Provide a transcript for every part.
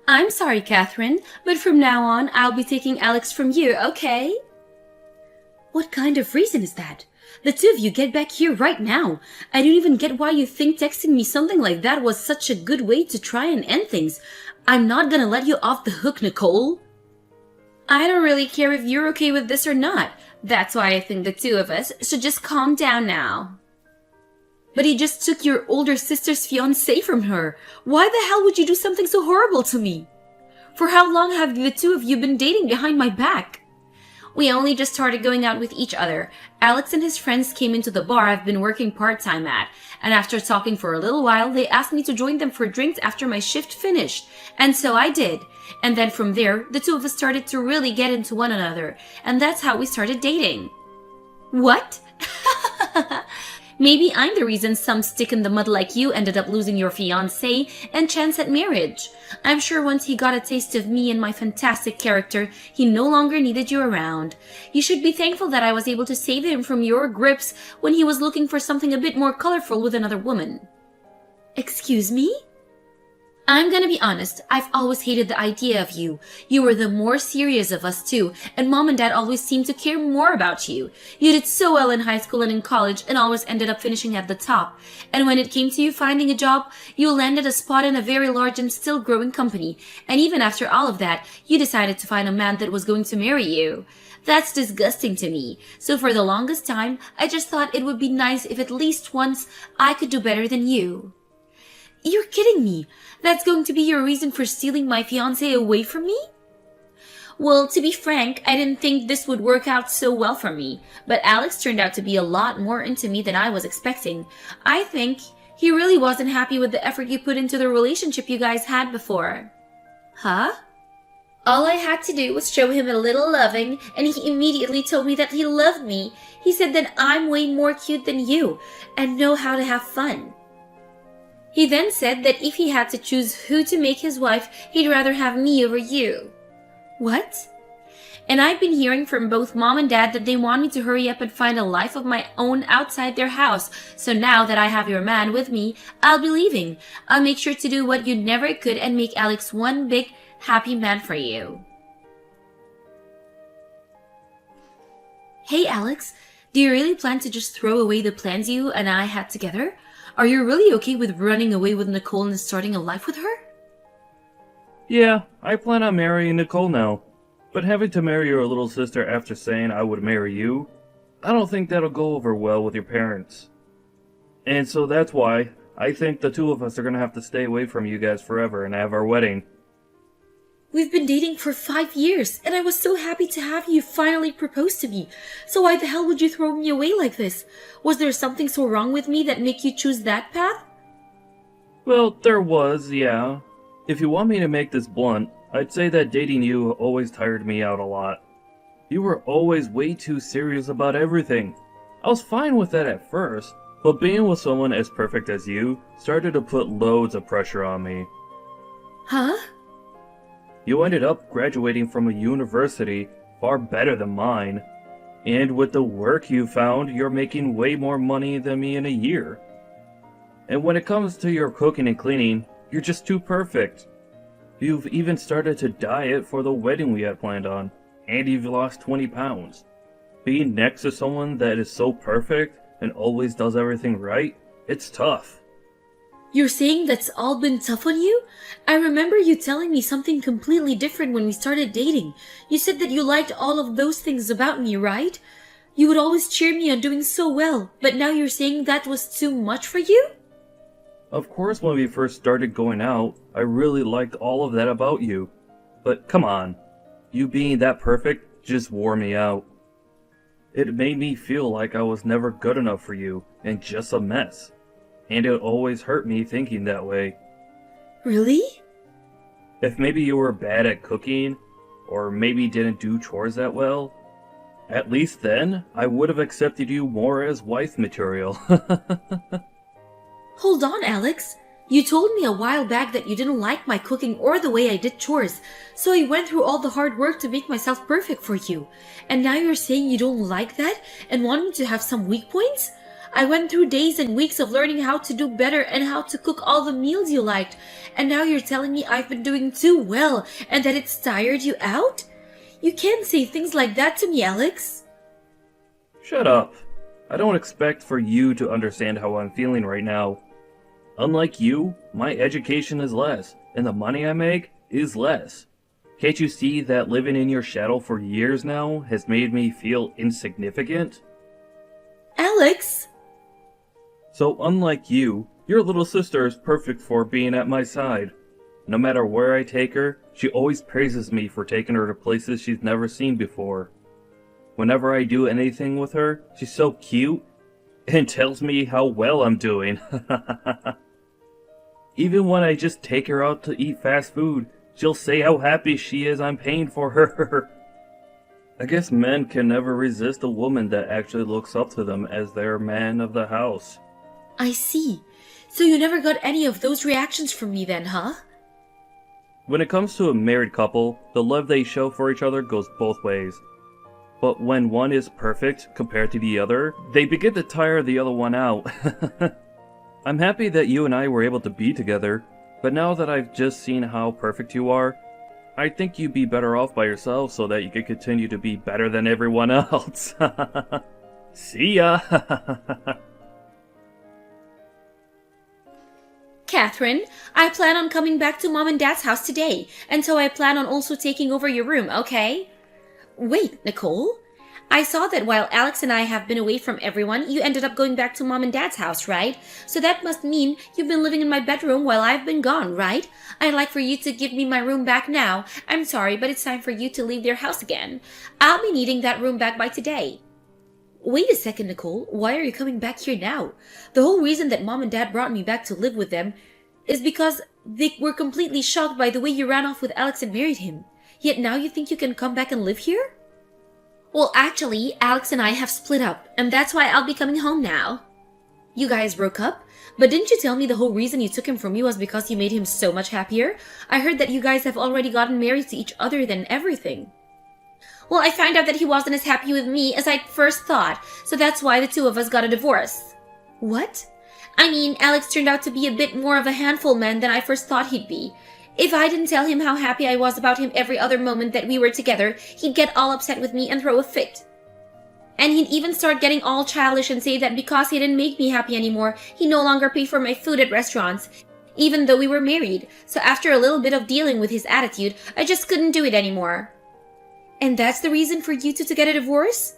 I'm sorry, Catherine, but from now on, I'll be taking Alex from you, okay? What kind of reason is that? The two of you get back here right now. I don't even get why you think texting me something like that was such a good way to try and end things. I'm not gonna let you off the hook, Nicole. I don't really care if you're okay with this or not. That's why I think the two of us should just calm down now. But he just took your older sister's fiancé from her. Why the hell would you do something so horrible to me? For how long have the two of you been dating behind my back? We only just started going out with each other. Alex and his friends came into the bar I've been working part-time at, and after talking for a little while, they asked me to join them for drinks after my shift finished. And so I did. And then from there, the two of us started to really get into one another, and that's how we started dating. What? Maybe I'm the reason some stick in the mud like you ended up losing your fiancé and chance at marriage. I'm sure once he got a taste of me and my fantastic character, he no longer needed you around. You should be thankful that I was able to save him from your grips when he was looking for something a bit more colorful with another woman. Excuse me? I'm gonna be honest, I've always hated the idea of you. You were the more serious of us two, and Mom and Dad always seemed to care more about you. You did so well in high school and in college and always ended up finishing at the top. And when it came to you finding a job, you landed a spot in a very large and still growing company. And even after all of that, you decided to find a man that was going to marry you. That's disgusting to me. So for the longest time, I just thought it would be nice if at least once I could do better than you. You're kidding me. That's going to be your reason for stealing my fiancé away from me? Well, to be frank, I didn't think this would work out so well for me, but Alex turned out to be a lot more into me than I was expecting. I think he really wasn't happy with the effort you put into the relationship you guys had before. Huh? All I had to do was show him a little loving, and he immediately told me that he loved me. He said that I'm way more cute than you, and know how to have fun. He then said that if he had to choose who to make his wife, he'd rather have me over you. What? And I've been hearing from both Mom and Dad that they want me to hurry up and find a life of my own outside their house. So now that I have your man with me, I'll be leaving. I'll make sure to do what you never could and make Alex one big, happy man for you. Hey, Alex, do you really plan to just throw away the plans you and I had together? Are you really okay with running away with Nicole and starting a life with her? Yeah, I plan on marrying Nicole now. But having to marry your little sister after saying I would marry you, I don't think that'll go over well with your parents. And so that's why I think the two of us are gonna have to stay away from you guys forever and have our wedding. We've been dating for 5 years, and I was so happy to have you finally propose to me. So why the hell would you throw me away like this? Was there something so wrong with me that made you choose that path? Well, there was, yeah. If you want me to make this blunt, I'd say that dating you always tired me out a lot. You were always way too serious about everything. I was fine with that at first, but being with someone as perfect as you started to put loads of pressure on me. Huh? You ended up graduating from a university far better than mine, and with the work you found, you're making way more money than me in a year. And when it comes to your cooking and cleaning, you're just too perfect. You've even started to diet for the wedding we had planned on, and you've lost 20 pounds. Being next to someone that is so perfect and always does everything right, it's tough. You're saying that's all been tough on you? I remember you telling me something completely different when we started dating. You said that you liked all of those things about me, right? You would always cheer me on doing so well, but now you're saying that was too much for you? Of course, when we first started going out, I really liked all of that about you. But come on, you being that perfect just wore me out. It made me feel like I was never good enough for you and just a mess. And it always hurt me thinking that way. Really? If maybe you were bad at cooking, or maybe didn't do chores that well, at least then I would have accepted you more as wife material. Hold on, Alex. You told me a while back that you didn't like my cooking or the way I did chores, so I went through all the hard work to make myself perfect for you. And now you're saying you don't like that and want me to have some weak points? I went through days and weeks of learning how to do better and how to cook all the meals you liked. And now you're telling me I've been doing too well and that it's tired you out? You can't say things like that to me, Alex. Shut up. I don't expect for you to understand how I'm feeling right now. Unlike you, my education is less, and the money I make is less. Can't you see that living in your shadow for years now has made me feel insignificant? Alex! So unlike you, your little sister is perfect for being at my side. No matter where I take her, she always praises me for taking her to places she's never seen before. Whenever I do anything with her, she's so cute and tells me how well I'm doing. Even when I just take her out to eat fast food, she'll say how happy she is I'm paying for her. I guess men can never resist a woman that actually looks up to them as their man of the house. I see. So you never got any of those reactions from me then, huh? When it comes to a married couple, the love they show for each other goes both ways. But when one is perfect compared to the other, they begin to tire the other one out. I'm happy that you and I were able to be together, but now that I've just seen how perfect you are, I think you'd be better off by yourself so that you could continue to be better than everyone else. See ya! Catherine, I plan on coming back to Mom and Dad's house today, and so I plan on also taking over your room, okay? Wait, Nicole? I saw that while Alex and I have been away from everyone, you ended up going back to Mom and Dad's house, right? So that must mean you've been living in my bedroom while I've been gone, right? I'd like for you to give me my room back now. I'm sorry, but it's time for you to leave their house again. I'll be needing that room back by today. Wait a second, Nicole. Why are you coming back here now? The whole reason that Mom and Dad brought me back to live with them is because they were completely shocked by the way you ran off with Alex and married him. Yet now you think you can come back and live here? Well, actually, Alex and I have split up, and that's why I'll be coming home now. You guys broke up? But didn't you tell me the whole reason you took him from me was because you made him so much happier? I heard that you guys have already gotten married to each other than everything. Well, I found out that he wasn't as happy with me as I first thought, so that's why the two of us got a divorce. What? I mean, Alex turned out to be a bit more of a handful man than I first thought he'd be. If I didn't tell him how happy I was about him every other moment that we were together, he'd get all upset with me and throw a fit. And he'd even start getting all childish and say that because he didn't make me happy anymore, he'd no longer pay for my food at restaurants, even though we were married. So after a little bit of dealing with his attitude, I just couldn't do it anymore. And that's the reason for you two to get a divorce?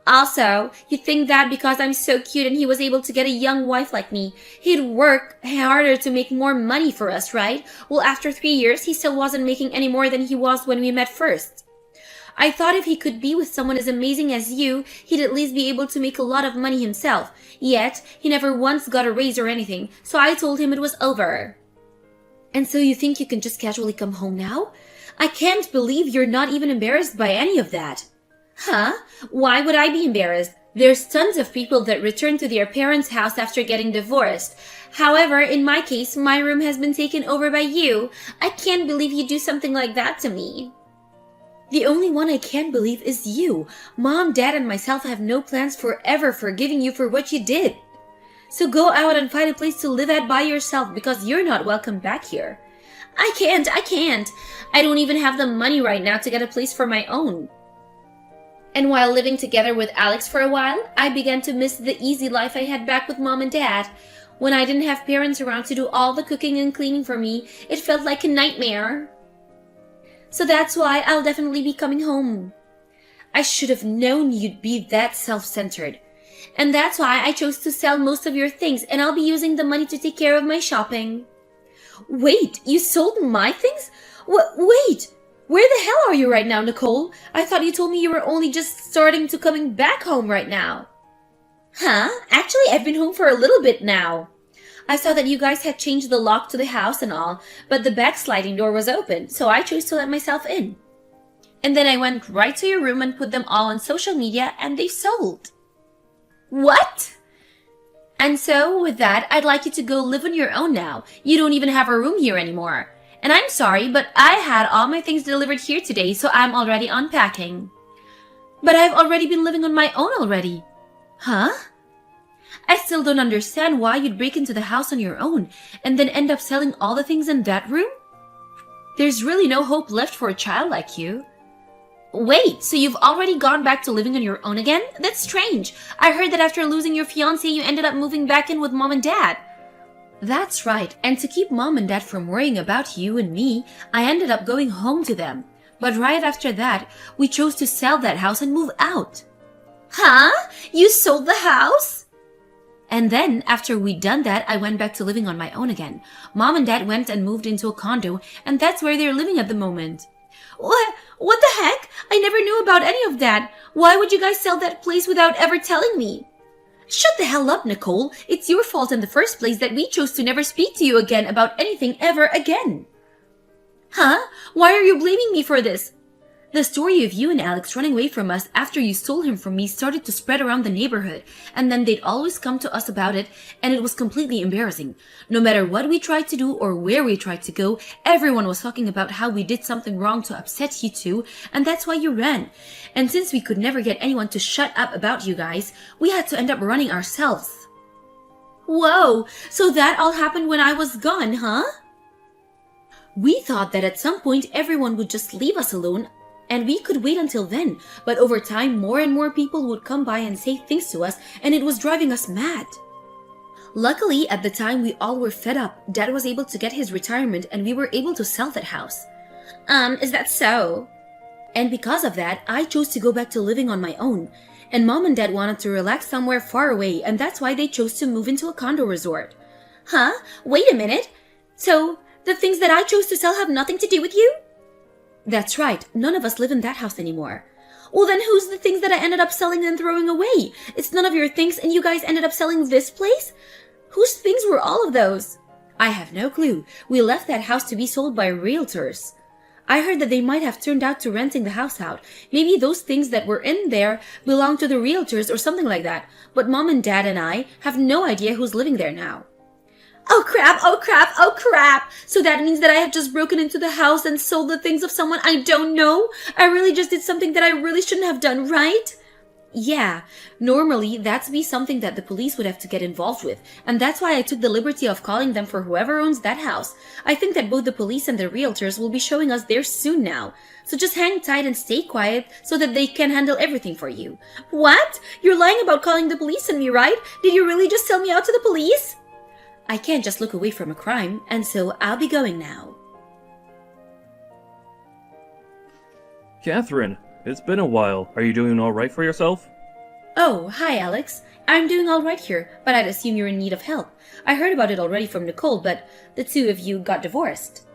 Also, you think that because I'm so cute and he was able to get a young wife like me, he'd work harder to make more money for us, right? Well, after 3 years, he still wasn't making any more than he was when we met first. I thought if he could be with someone as amazing as you, he'd at least be able to make a lot of money himself. Yet, he never once got a raise or anything, so I told him it was over. And so you think you can just casually come home now? I can't believe you're not even embarrassed by any of that. Huh? Why would I be embarrassed? There's tons of people that return to their parents' house after getting divorced. However, in my case, my room has been taken over by you. I can't believe you'd do something like that to me. The only one I can't believe is you. Mom, Dad, and myself have no plans forever forgiving you for what you did. So go out and find a place to live at by yourself because you're not welcome back here. I can't. I don't even have the money right now to get a place for my own. And while living together with Alex for a while, I began to miss the easy life I had back with Mom and Dad. When I didn't have parents around to do all the cooking and cleaning for me, it felt like a nightmare. So that's why I'll definitely be coming home. I should have known you'd be that self-centered. And that's why I chose to sell most of your things, and I'll be using the money to take care of my shopping. Wait, you sold my things? Wait! Where the hell are you right now, Nicole? I thought you told me you were only just starting to coming back home right now. Huh? Actually, I've been home for a little bit now. I saw that you guys had changed the lock to the house and all, but the back sliding door was open, so I chose to let myself in. And then I went right to your room and put them all on social media, and they sold. What? And so, with that, I'd like you to go live on your own now. You don't even have a room here anymore. And I'm sorry, but I had all my things delivered here today, so I'm already unpacking. But I've already been living on my own already. Huh? I still don't understand why you'd break into the house on your own and then end up selling all the things in that room. There's really no hope left for a child like you. Wait, so you've already gone back to living on your own again? That's strange. I heard that after losing your fiancé, you ended up moving back in with mom and dad. That's right, and to keep mom and dad from worrying about you and me, I ended up going home to them. But right after that, we chose to sell that house and move out. Huh? You sold the house? And then, after we'd done that, I went back to living on my own again. Mom and dad went and moved into a condo, and that's where they're living at the moment. What the heck? I never knew about any of that. Why would you guys sell that place without ever telling me? Shut the hell up, Nicole. It's your fault in the first place that we chose to never speak to you again about anything ever again. Huh? Why are you blaming me for this? The story of you and Alex running away from us after you stole him from me started to spread around the neighborhood, and then they'd always come to us about it, and it was completely embarrassing. No matter what we tried to do or where we tried to go, everyone was talking about how we did something wrong to upset you two, and that's why you ran. And since we could never get anyone to shut up about you guys, we had to end up running ourselves. Whoa, so that all happened when I was gone, huh? We thought that at some point everyone would just leave us alone, and we could wait until then, but over time more and more people would come by and say things to us, and it was driving us mad. Luckily, at the time we all were fed up. Dad was able to get his retirement and we were able to sell that house. Is that so? And because of that, I chose to go back to living on my own. And mom and dad wanted to relax somewhere far away, and that's why they chose to move into a condo resort. Huh? Wait a minute. So, the things that I chose to sell have nothing to do with you? That's right. None of us live in that house anymore. Well, then who's the things that I ended up selling and throwing away? It's none of your things and you guys ended up selling this place? Whose things were all of those? I have no clue. We left that house to be sold by realtors. I heard that they might have turned out to renting the house out. Maybe those things that were in there belong to the realtors or something like that. But mom and dad and I have no idea who's living there now. Oh crap, oh crap, oh crap! So that means that I have just broken into the house and sold the things of someone I don't know? I really just did something that I really shouldn't have done, right? Yeah, normally that'd be something that the police would have to get involved with, and that's why I took the liberty of calling them for whoever owns that house. I think that both the police and the realtors will be showing us there soon now. So just hang tight and stay quiet so that they can handle everything for you. What? You're lying about calling the police on me, right? Did you really just sell me out to the police? I can't just look away from a crime, and so I'll be going now. Catherine, it's been a while. Are you doing alright for yourself? Oh, hi Alex. I'm doing alright here, but I'd assume you're in need of help. I heard about it already from Nicole, but the two of you got divorced.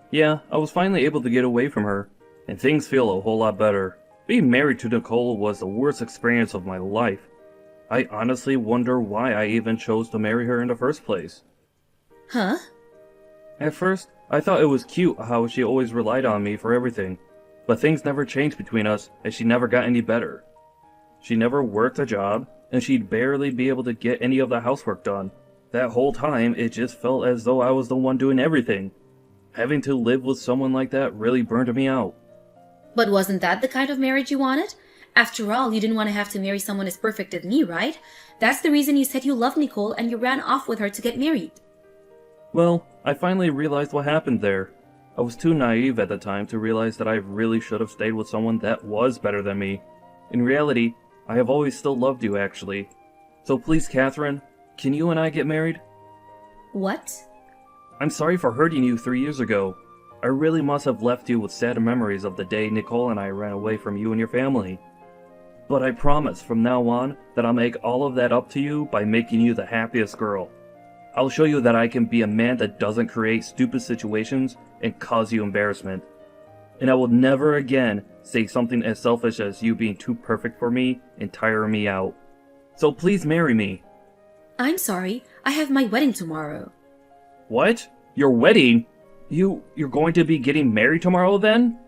Yeah, I was finally able to get away from her, and things feel a whole lot better. Being married to Nicole was the worst experience of my life. I honestly wonder why I even chose to marry her in the first place. Huh? At first, I thought it was cute how she always relied on me for everything, but things never changed between us, and she never got any better. She never worked a job, and she'd barely be able to get any of the housework done. That whole time, it just felt as though I was the one doing everything. Having to live with someone like that really burned me out. But wasn't that the kind of marriage you wanted? After all, you didn't want to have to marry someone as perfect as me, right? That's the reason you said you loved Nicole and you ran off with her to get married. Well, I finally realized what happened there. I was too naive at the time to realize that I really should have stayed with someone that was better than me. In reality, I have always still loved you, actually. So please, Catherine, can you and I get married? What? I'm sorry for hurting you 3 years ago. I really must have left you with sad memories of the day Nicole and I ran away from you and your family. But I promise from now on that I'll make all of that up to you by making you the happiest girl. I'll show you that I can be a man that doesn't create stupid situations and cause you embarrassment. And I will never again say something as selfish as you being too perfect for me and tiring me out. So please marry me. I'm sorry, I have my wedding tomorrow. What? Your wedding? You're going to be getting married tomorrow then?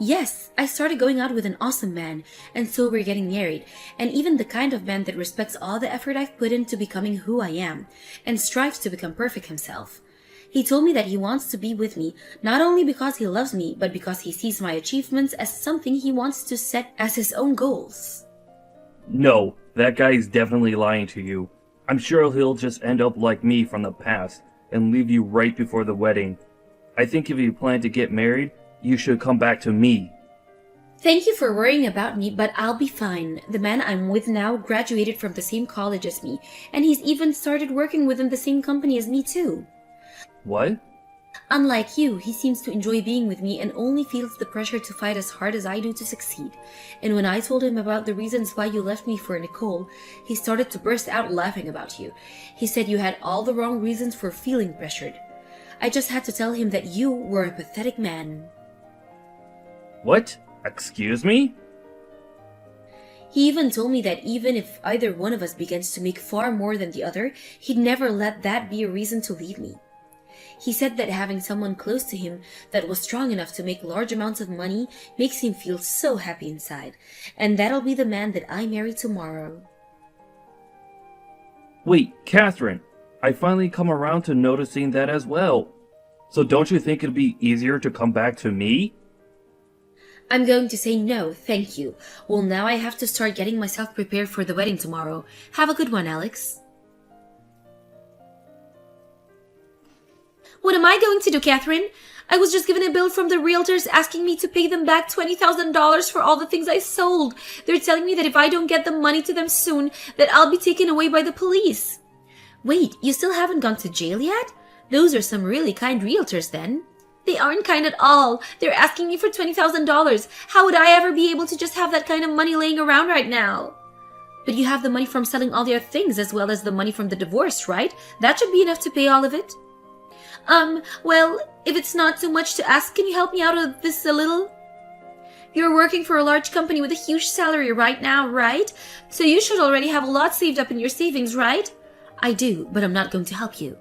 Yes, I started going out with an awesome man, and so we're getting married, and even the kind of man that respects all the effort I've put into becoming who I am, and strives to become perfect himself. He told me that he wants to be with me, not only because he loves me, but because he sees my achievements as something he wants to set as his own goals. No, that guy is definitely lying to you. I'm sure he'll just end up like me from the past and leave you right before the wedding. I think if you plan to get married, you should come back to me. Thank you for worrying about me, but I'll be fine. The man I'm with now graduated from the same college as me, and he's even started working within the same company as me too. What? Unlike you, he seems to enjoy being with me and only feels the pressure to fight as hard as I do to succeed. And when I told him about the reasons why you left me for Nicole, he started to burst out laughing about you. He said you had all the wrong reasons for feeling pressured. I just had to tell him that you were a pathetic man. What? Excuse me? He even told me that even if either one of us begins to make far more than the other, he'd never let that be a reason to leave me. He said that having someone close to him that was strong enough to make large amounts of money makes him feel so happy inside, and that'll be the man that I marry tomorrow. Wait, Catherine, I finally come around to noticing that as well. So don't you think it'd be easier to come back to me? I'm going to say no, thank you. Well, now I have to start getting myself prepared for the wedding tomorrow. Have a good one, Alex. What am I going to do, Catherine? I was just given a bill from the realtors asking me to pay them back $20,000 for all the things I sold. They're telling me that if I don't get the money to them soon, that I'll be taken away by the police. Wait, you still haven't gone to jail yet? Those are some really kind realtors then. They aren't kind at all. They're asking me for $20,000. How would I ever be able to just have that kind of money laying around right now? But you have the money from selling all your things as well as the money from the divorce, right? That should be enough to pay all of it. Well, if it's not too much to ask, can you help me out of this a little? You're working for a large company with a huge salary right now, right? So you should already have a lot saved up in your savings, right? I do, but I'm not going to help you.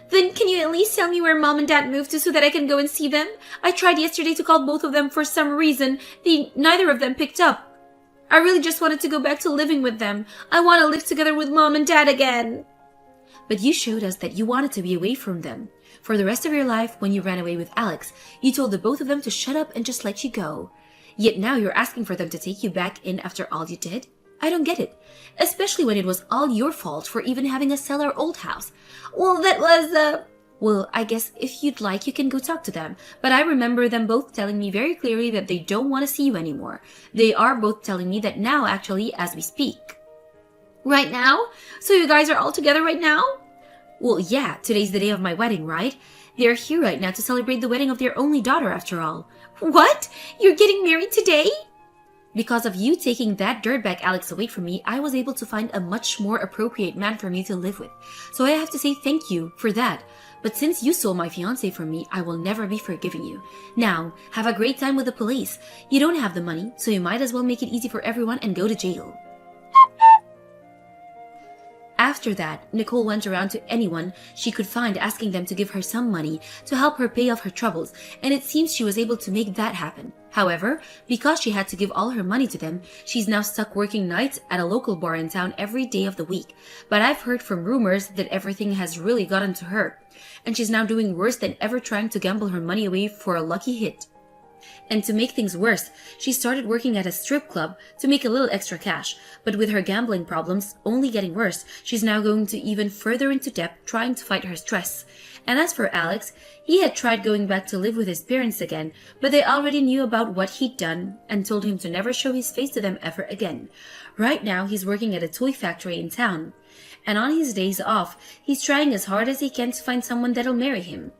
Then can you at least tell me where Mom and Dad moved to so that I can go and see them? I tried yesterday to call both of them for some reason. Neither of them picked up. I really just wanted to go back to living with them. I want to live together with Mom and Dad again. But you showed us that you wanted to be away from them. For the rest of your life, when you ran away with Alex, you told the both of them to shut up and just let you go. Yet now you're asking for them to take you back in after all you did? I don't get it. Especially when it was all your fault for even having to sell our old house. Well, that was, Well, I guess if you'd like, you can go talk to them. But I remember them both telling me very clearly that they don't want to see you anymore. They are both telling me that now, actually, as we speak. Right now? So you guys are all together right now? Well, yeah, today's the day of my wedding, right? They're here right now to celebrate the wedding of their only daughter, after all. What? You're getting married today? Because of you taking that dirtbag Alex away from me, I was able to find a much more appropriate man for me to live with. So I have to say thank you for that. But since you stole my fiancé from me, I will never be forgiving you. Now, have a great time with the police. You don't have the money, so you might as well make it easy for everyone and go to jail. After that, Nicole went around to anyone she could find asking them to give her some money to help her pay off her troubles, and it seems she was able to make that happen. However, because she had to give all her money to them, she's now stuck working nights at a local bar in town every day of the week. But I've heard from rumors that everything has really gotten to her, and she's now doing worse than ever trying to gamble her money away for a lucky hit. And to make things worse, she started working at a strip club to make a little extra cash. But with her gambling problems only getting worse, she's now going to even further into debt trying to fight her stress. And as for Alex, he had tried going back to live with his parents again, but they already knew about what he'd done and told him to never show his face to them ever again. Right now, he's working at a toy factory in town. And on his days off, he's trying as hard as he can to find someone that'll marry him.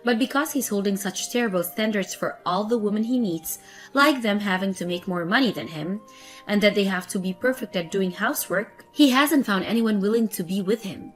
But because he's holding such terrible standards for all the women he meets, like them having to make more money than him, and that they have to be perfect at doing housework, he hasn't found anyone willing to be with him.